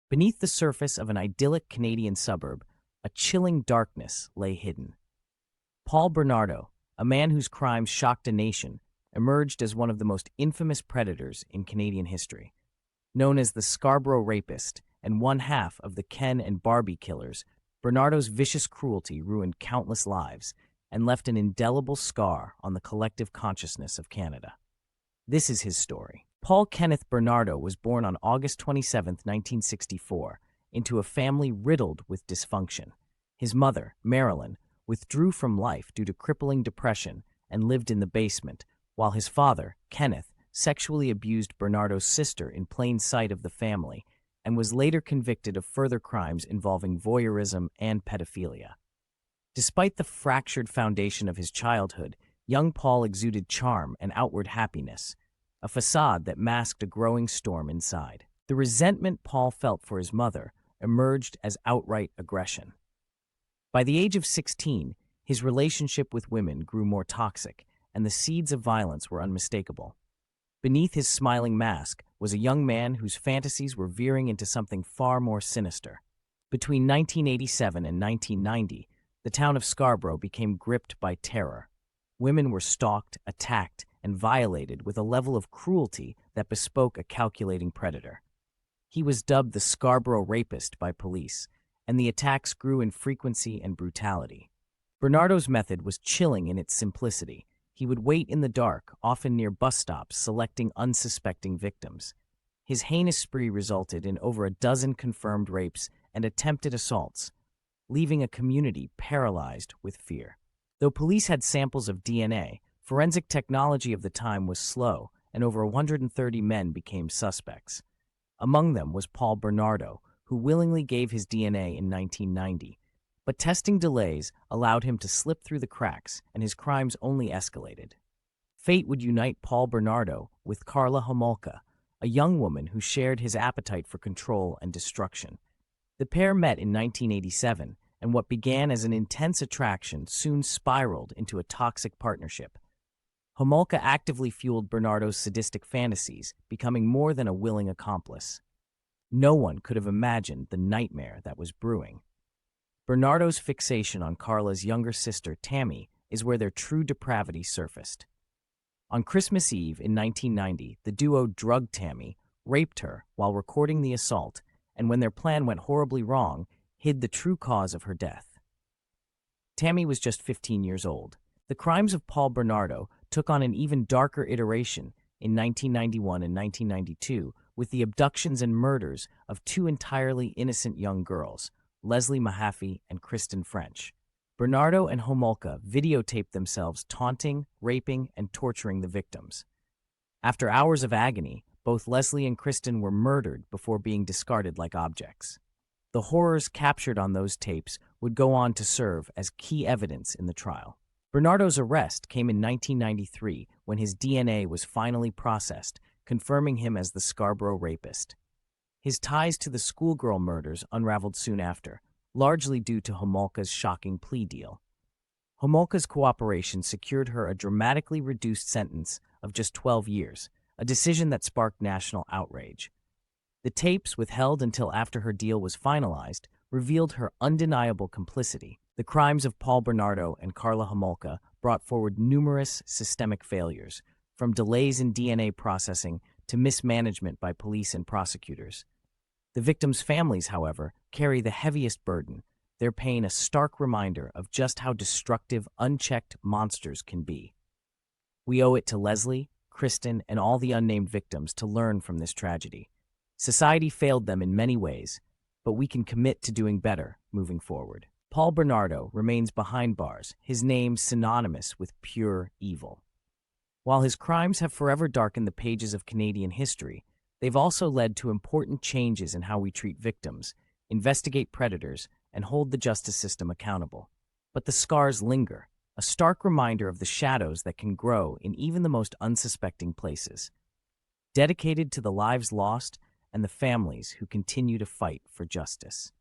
Beneath the surface of an idyllic Canadian suburb, a chilling darkness lay hidden. Paul Bernardo, a man whose crimes shocked a nation, emerged as one of the most infamous predators in Canadian history. Known as the Scarborough Rapist and one half of the Ken and Barbie Killers, Bernardo's vicious cruelty ruined countless lives and left an indelible scar on the collective consciousness of Canada. This is his story. Paul Kenneth Bernardo was born on August 27, 1964, into a family riddled with dysfunction. His mother, Marilyn, withdrew from life due to crippling depression and lived in the basement, while his father, Kenneth, sexually abused Bernardo's sister in plain sight of the family and was later convicted of further crimes involving voyeurism and pedophilia. Despite the fractured foundation of his childhood, young Paul exuded charm and outward happiness, a facade that masked a growing storm inside. The resentment Paul felt for his mother emerged as outright aggression. By the age of 16, his relationship with women grew more toxic, and the seeds of violence were unmistakable. Beneath his smiling mask was a young man whose fantasies were veering into something far more sinister. Between 1987 and 1990, the town of Scarborough became gripped by terror. Women were stalked, attacked, and violated with a level of cruelty that bespoke a calculating predator. He was dubbed the Scarborough Rapist by police, and the attacks grew in frequency and brutality. Bernardo's method was chilling in its simplicity. He would wait in the dark, often near bus stops, selecting unsuspecting victims. His heinous spree resulted in over a dozen confirmed rapes and attempted assaults, leaving a community paralyzed with fear. Though police had samples of DNA, forensic technology of the time was slow, and over 130 men became suspects. Among them was Paul Bernardo, who willingly gave his DNA in 1990. But testing delays allowed him to slip through the cracks, and his crimes only escalated. Fate would unite Paul Bernardo with Karla Homolka, a young woman who shared his appetite for control and destruction. The pair met in 1987, and what began as an intense attraction soon spiraled into a toxic partnership. Homolka actively fueled Bernardo's sadistic fantasies, becoming more than a willing accomplice. No one could have imagined the nightmare that was brewing. Bernardo's fixation on Karla's younger sister, Tammy, is where their true depravity surfaced. On Christmas Eve in 1990, the duo drugged Tammy, raped her while recording the assault, and when their plan went horribly wrong, hid the true cause of her death. Tammy was just 15 years old. The crimes of Paul Bernardo took on an even darker iteration in 1991 and 1992 with the abductions and murders of two entirely innocent young girls, Leslie Mahaffy and Kristen French. Bernardo and Homolka videotaped themselves taunting, raping, and torturing the victims. After hours of agony, both Leslie and Kristen were murdered before being discarded like objects. The horrors captured on those tapes would go on to serve as key evidence in the trial. Bernardo's arrest came in 1993 when his DNA was finally processed, confirming him as the Scarborough Rapist. His ties to the schoolgirl murders unraveled soon after, largely due to Homolka's shocking plea deal. Homolka's cooperation secured her a dramatically reduced sentence of just 12 years, a decision that sparked national outrage. The tapes, withheld until after her deal was finalized, revealed her undeniable complicity. The crimes of Paul Bernardo and Karla Homolka brought forward numerous systemic failures, from delays in DNA processing to mismanagement by police and prosecutors. The victims' families, however, carry the heaviest burden, their pain a stark reminder of just how destructive unchecked monsters can be. We owe it to Leslie, Kristen, and all the unnamed victims to learn from this tragedy. Society failed them in many ways, but we can commit to doing better moving forward. Paul Bernardo remains behind bars, his name synonymous with pure evil. While his crimes have forever darkened the pages of Canadian history, they've also led to important changes in how we treat victims, investigate predators, and hold the justice system accountable. But the scars linger, a stark reminder of the shadows that can grow in even the most unsuspecting places. Dedicated to the lives lost and the families who continue to fight for justice.